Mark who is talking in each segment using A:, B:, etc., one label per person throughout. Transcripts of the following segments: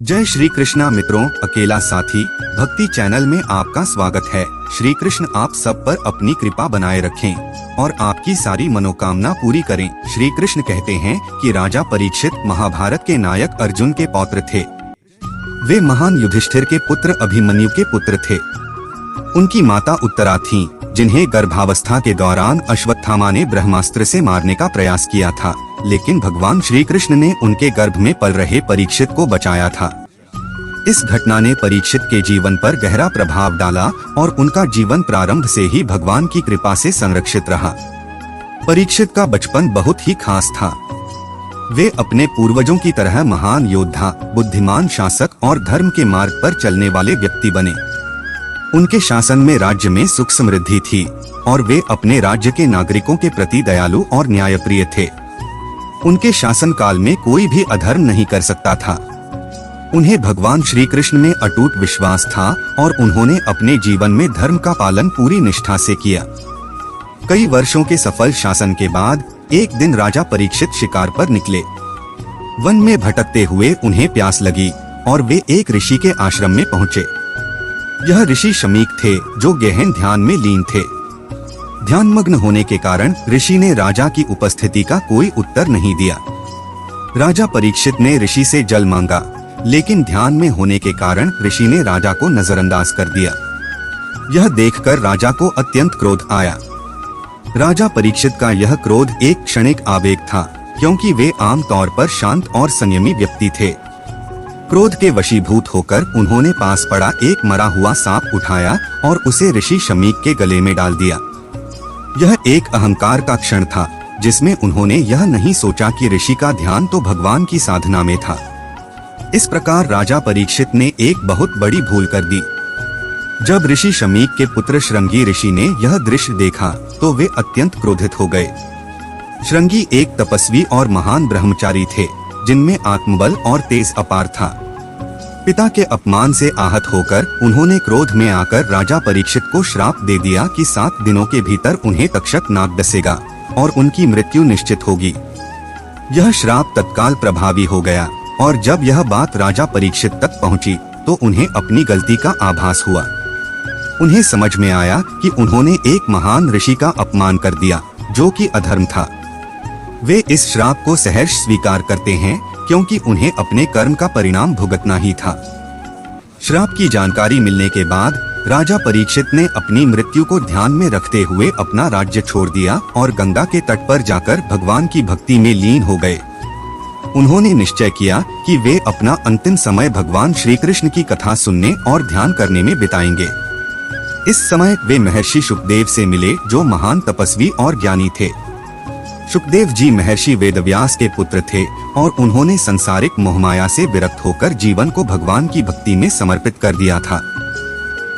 A: जय श्री कृष्णा मित्रों, अकेला साथी भक्ति चैनल में आपका स्वागत है। श्री कृष्ण आप सब पर अपनी कृपा बनाए रखें और आपकी सारी मनोकामना पूरी करें। श्री कृष्ण कहते हैं कि राजा परीक्षित महाभारत के नायक अर्जुन के पौत्र थे। वे महान युधिष्ठिर के पुत्र अभिमन्यु के पुत्र थे। उनकी माता उत्तरा थीं, जिन्हें गर्भावस्था के दौरान अश्वत्थामा ने ब्रह्मास्त्र से मारने का प्रयास किया था, लेकिन भगवान श्री कृष्ण ने उनके गर्भ में पल रहे परीक्षित को बचाया था। इस घटना ने परीक्षित के जीवन पर गहरा प्रभाव डाला और उनका जीवन प्रारंभ से ही भगवान की कृपा से संरक्षित रहा। परीक्षित का बचपन बहुत ही खास था। वे अपने पूर्वजों की तरह महान योद्धा, बुद्धिमान शासक और धर्म के मार्ग पर चलने वाले व्यक्ति बने। उनके शासन में राज्य में सुख समृद्धि थी और वे अपने राज्य के नागरिकों के प्रति दयालु और न्यायप्रिय थे। उनके शासन काल में कोई भी अधर्म नहीं कर सकता था। उन्हें भगवान श्री कृष्ण में अटूट विश्वास था और उन्होंने अपने जीवन में धर्म का पालन पूरी निष्ठा से किया। कई वर्षों के सफल शासन के बाद एक दिन राजा परीक्षित शिकार पर निकले। वन में भटकते हुए उन्हें प्यास लगी और वे एक ऋषि के आश्रम में पहुंचे। यह ऋषि शमीक थे, जो गहन ध्यान में लीन थे। ध्यानमग्न होने के कारण ऋषि ने राजा की उपस्थिति का कोई उत्तर नहीं दिया। राजा परीक्षित ने ऋषि से जल मांगा, लेकिन ध्यान में होने के कारण ऋषि ने राजा को नजरअंदाज कर दिया। यह देखकर राजा को अत्यंत क्रोध आया। राजा परीक्षित का यह क्रोध एक क्षणिक आवेग था, क्योंकि वे आम तौर पर शांत और संयमी व्यक्ति थे। क्रोध के वशीभूत होकर उन्होंने पास पड़ा एक मरा हुआ सांप उठाया और उसे ऋषि शमीक के गले में डाल दिया। यह एक अहंकार का क्षण था, जिसमें उन्होंने यह नहीं सोचा कि ऋषि का ध्यान तो भगवान की साधना में था। इस प्रकार राजा परीक्षित ने एक बहुत बड़ी भूल कर दी। जब ऋषि शमीक के पुत्र श्रृंगी ऋषि ने यह दृश्य देखा तो वे अत्यंत क्रोधित हो गए। श्रृंगी एक तपस्वी और महान ब्रह्मचारी थे, जिनमें आत्मबल और तेज अपार था। पिता के अपमान से आहत होकर उन्होंने क्रोध में आकर राजा परीक्षित को श्राप दे दिया कि 7 दिनों के भीतर उन्हें तक्षक नाग डसेगा और उनकी मृत्यु निश्चित होगी। यह श्राप तत्काल प्रभावी हो गया और जब यह बात राजा परीक्षित तक पहुंची तो उन्हें अपनी गलती का आभास हुआ। उन्हें समझ में आया कि उन्होंने एक महान ऋषि का अपमान कर दिया, जो कि अधर्म था। वे इस श्राप को सहर्ष स्वीकार करते हैं, क्योंकि उन्हें अपने कर्म का परिणाम भुगतना ही था। श्राप की जानकारी मिलने के बाद राजा परीक्षित ने अपनी मृत्यु को ध्यान में रखते हुए अपना राज्य छोड़ दिया और गंगा के तट पर जाकर भगवान की भक्ति में लीन हो गए। उन्होंने निश्चय किया कि वे अपना अंतिम समय भगवान श्री कृष्ण की कथा सुनने और ध्यान करने में बिताएंगे। इस समय वे महर्षि शुकदेव से मिले, जो महान तपस्वी और ज्ञानी थे। शुकदेव जी महर्षि वेदव्यास के पुत्र थे और उन्होंने संसारिक मोहमाया से विरक्त होकर जीवन को भगवान की भक्ति में समर्पित कर दिया था।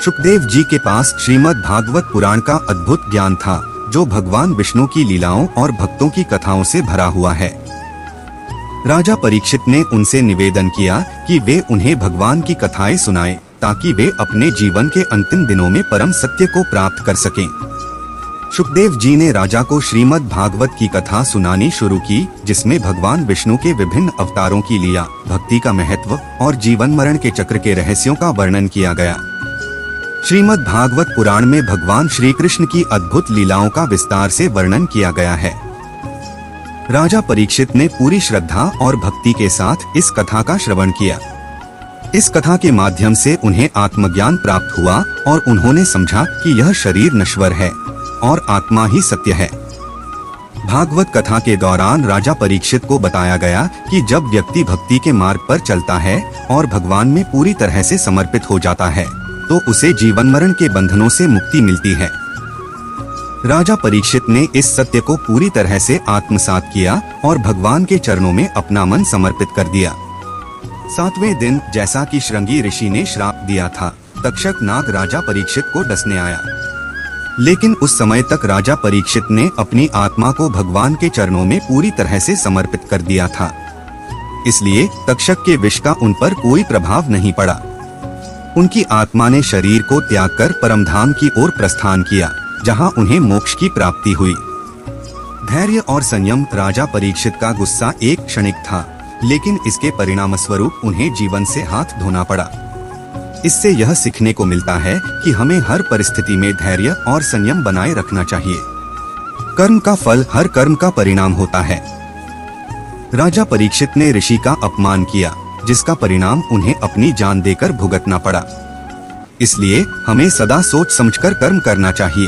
A: शुकदेव जी के पास श्रीमद् भागवत पुराण का अद्भुत ज्ञान था, जो भगवान विष्णु की लीलाओं और भक्तों की कथाओं से भरा हुआ है। राजा परीक्षित ने उनसे निवेदन किया कि वे उन्हें भगवान की कथाएं सुनाएं, ताकि वे अपने जीवन के अंतिम दिनों में परम सत्य को प्राप्त कर सकें। शुकदेव जी ने राजा को श्रीमद् भागवत की कथा सुनानी शुरू की, जिसमें भगवान विष्णु के विभिन्न अवतारों की लीला, भक्ति का महत्व और जीवन मरण के चक्र के रहस्यों का वर्णन किया गया। श्रीमद् भागवत पुराण में भगवान श्री कृष्ण की अद्भुत लीलाओं का विस्तार से वर्णन किया गया है। राजा परीक्षित ने पूरी श्रद्धा और भक्ति के साथ इस कथा का श्रवण किया। इस कथा के माध्यम से उन्हें आत्मज्ञान प्राप्त हुआ और उन्होंने समझा कि यह शरीर नश्वर है और आत्मा ही सत्य है। भागवत कथा के दौरान राजा परीक्षित को बताया गया कि जब व्यक्ति भक्ति के मार्ग पर चलता है और भगवान में पूरी तरह से समर्पित हो जाता है, तो उसे जीवन मरण के बंधनों से मुक्ति मिलती है। राजा परीक्षित ने इस सत्य को पूरी तरह से आत्मसात किया और भगवान के चरणों में अपना मन समर्पित कर दिया। 7वें दिन, जैसा कि श्रृंगी ऋषि ने श्राप दिया था, तक्षक नाग राजा परीक्षित को डसने आया। लेकिन उस समय तक राजा परीक्षित ने अपनी आत्मा को भगवान के चरणों में पूरी तरह से समर्पित कर दिया था, इसलिए तक्षक के विष का उन पर कोई प्रभाव नहीं पड़ा। उनकी आत्मा ने शरीर को त्याग कर परमधाम की ओर प्रस्थान किया, जहां उन्हें मोक्ष की प्राप्ति हुई। धैर्य और संयम। राजा परीक्षित का गुस्सा एक क्षणिक था, लेकिन इसके परिणाम स्वरूप उन्हें जीवन से हाथ धोना पड़ा। इससे यह सीखने को मिलता है कि हमें हर परिस्थिति में धैर्य और संयम बनाए रखना चाहिए। कर्म का फल हर कर्म का परिणाम होता है। राजा परीक्षित ने ऋषि का अपमान किया, जिसका परिणाम उन्हें अपनी जान देकर भुगतना पड़ा। इसलिए हमें सदा सोच समझकर कर्म करना चाहिए।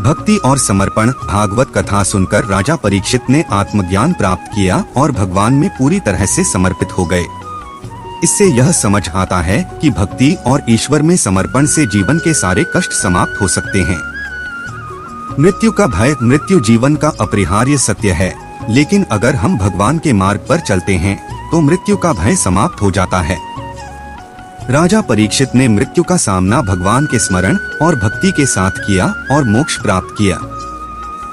A: भक्ति और समर्पण। भागवत कथा सुनकर राजा परीक्षित ने आत्मज्ञान प्राप्त किया और भगवान में पूरी तरह से समर्पित हो गए। इससे यह समझ आता है कि भक्ति और ईश्वर में समर्पण से जीवन के सारे कष्ट समाप्त हो सकते हैं। मृत्यु का भय। मृत्यु जीवन का अपरिहार्य सत्य है, लेकिन अगर हम भगवान के मार्ग पर चलते हैं तो मृत्यु का भय समाप्त हो जाता है। राजा परीक्षित ने मृत्यु का सामना भगवान के स्मरण और भक्ति के साथ किया और मोक्ष प्राप्त किया।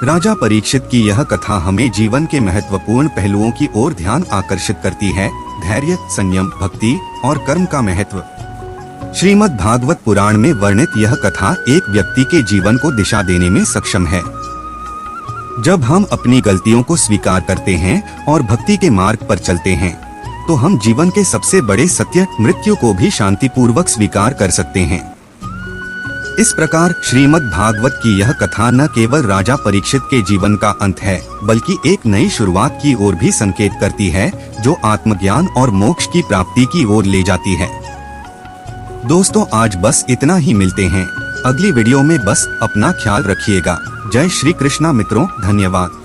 A: राजा परीक्षित की यह कथा हमें जीवन के महत्वपूर्ण पहलुओं की ओर ध्यान आकर्षित करती है। धैर्य, संयम, भक्ति और कर्म का महत्व। श्रीमद् भागवत पुराण में वर्णित यह कथा एक व्यक्ति के जीवन को दिशा देने में सक्षम है। जब हम अपनी गलतियों को स्वीकार करते हैं और भक्ति के मार्ग पर चलते हैं, तो हम जीवन के सबसे बड़े सत्य, मृत्यु को भी शांतिपूर्वक स्वीकार कर सकते हैं। इस प्रकार श्रीमद् भागवत की यह कथा न केवल राजा परीक्षित के जीवन का अंत है, बल्कि एक नई शुरुआत की ओर भी संकेत करती है, जो आत्मज्ञान और मोक्ष की प्राप्ति की ओर ले जाती है। दोस्तों, आज बस इतना ही। मिलते हैं अगली वीडियो में। बस अपना ख्याल रखिएगा। जय श्री कृष्णा मित्रों, धन्यवाद।